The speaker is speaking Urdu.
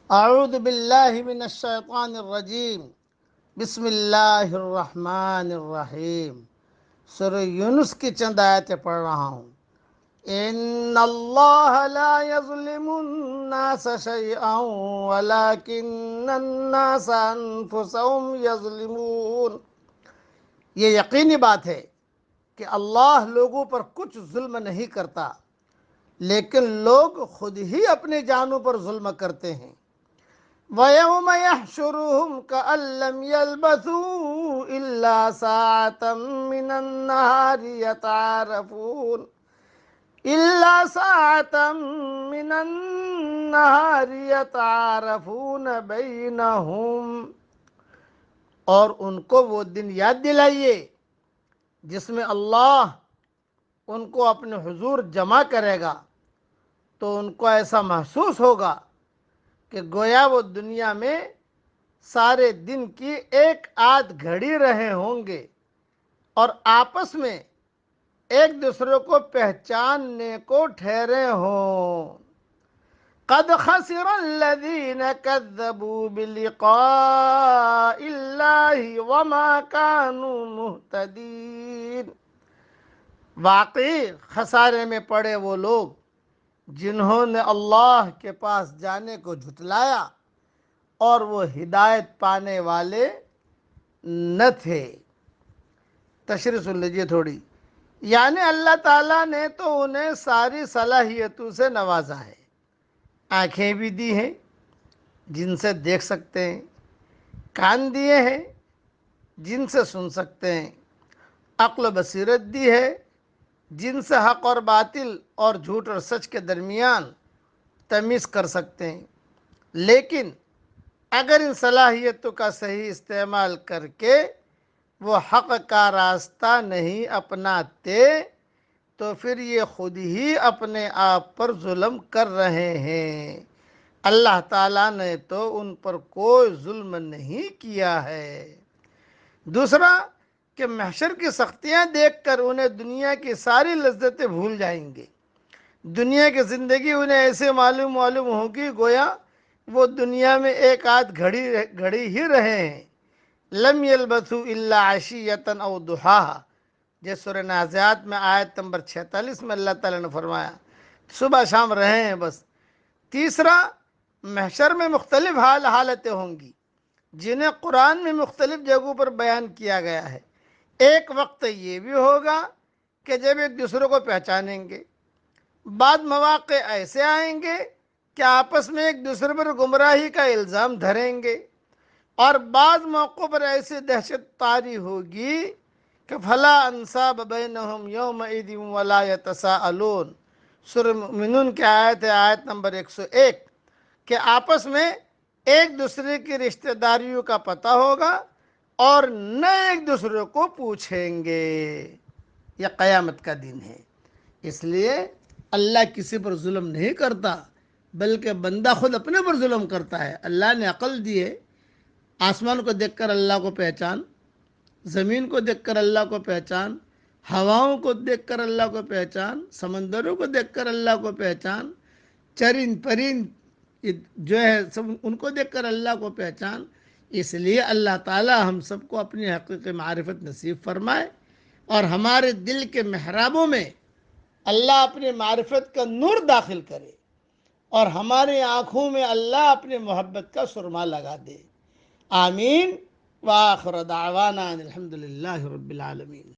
اعوذ باللہ من الشیطان الرجیم بسم اللہ الرحمن الرحیم۔ سورہ یونس کی چند آیتیں پڑھ رہا ہوں۔ ان اللہ لا یظلم الناس شیئا ولکن الناس انفسهم یظلمون۔ یہ یقینی بات ہے کہ اللہ لوگوں پر کچھ ظلم نہیں کرتا، لیکن لوگ خود ہی اپنی جانوں پر ظلم کرتے ہیں۔ وَيَوْمَ يَحْشُرُهُمْ كَأَن لَّمْ يَلْبَثُوا إِلَّا سَاعَةً مِّنَ النَّهَارِ يَتَعَارَفُونَ بَيْنَهُمْ۔ اور ان کو وہ دن یاد دلائیے جس میں اللہ ان کو اپنے حضور جمع کرے گا، تو ان کو ایسا محسوس ہوگا کہ گویا وہ دنیا میں سارے دن کی ایک آدھ گھڑی رہے ہوں گے اور آپس میں ایک دوسرے کو پہچاننے کو ٹھہرے ہوں۔ قد خسر الذین کذبوا بلقاء اللہ وما كانوا مہتدین۔ واقعی خسارے میں پڑے وہ لوگ جنہوں نے اللہ کے پاس جانے کو جھٹلایا اور وہ ہدایت پانے والے نہ تھے۔ تشریح سن لیجیے تھوڑی۔ یعنی اللہ تعالیٰ نے تو انہیں ساری صلاحیتوں سے نوازا ہے۔ آنکھیں بھی دی ہیں جن سے دیکھ سکتے ہیں، کان دیے ہیں جن سے سن سکتے ہیں، عقل و بصیرت دی ہے جن سے حق اور باطل اور جھوٹ اور سچ کے درمیان تمیز کر سکتے ہیں، لیکن اگر ان صلاحیتوں کا صحیح استعمال کر کے وہ حق کا راستہ نہیں اپناتے تو پھر یہ خود ہی اپنے آپ پر ظلم کر رہے ہیں۔ اللہ تعالیٰ نے تو ان پر کوئی ظلم نہیں کیا ہے۔ دوسرا کہ محشر کی سختیاں دیکھ کر انہیں دنیا کی ساری لذتیں بھول جائیں گے۔ دنیا کی زندگی انہیں ایسے معلوم ہوگی گویا وہ دنیا میں ایک آدھ گھڑی ہی رہے ہیں۔ لم یلبثوا الا عشیۃ او ضحاہا، جیسے سورہ نازعات میں آیت نمبر 46 میں اللہ تعالیٰ نے فرمایا صبح شام رہے ہیں بس۔ تیسرا، محشر میں مختلف حالتیں ہوں گی جنہیں قرآن میں مختلف جگہوں پر بیان کیا گیا ہے۔ ایک وقت یہ بھی ہوگا کہ جب ایک دوسرے کو پہچانیں گے، بعض مواقع ایسے آئیں گے کہ آپس میں ایک دوسرے پر گمراہی کا الزام دھریں گے، اور بعض موقعوں پر ایسی دہشت طاری ہوگی کہ فلا انصاب بینہم یومئذ ولا یتساءلون۔ سورہ مومنون کی آیت ہے، آیت نمبر 101، کہ آپس میں ایک دوسرے کی رشتہ داریوں کا پتہ ہوگا اور نہ ایک دوسرے کو پوچھیں گے۔ یہ قیامت کا دن ہے۔ اس لیے اللہ کسی پر ظلم نہیں کرتا، بلکہ بندہ خود اپنے پر ظلم کرتا ہے۔ اللہ نے عقل دی ہے، آسمان کو دیکھ کر اللہ کو پہچان، زمین کو دیکھ کر اللہ کو پہچان، ہواؤں کو دیکھ کر اللہ کو پہچان، سمندروں کو دیکھ کر اللہ کو پہچان، چرند پرند جو ہے سب ان کو دیکھ کر اللہ کو پہچان۔ اس لیے اللہ تعالی ہم سب کو اپنی حقیقی معرفت نصیب فرمائے اور ہمارے دل کے محرابوں میں اللہ اپنی معرفت کا نور داخل کرے اور ہماری آنکھوں میں اللہ اپنی محبت کا سرما لگا دے۔ آمین۔ وآخر دعوانا الحمدللہ رب العالمین۔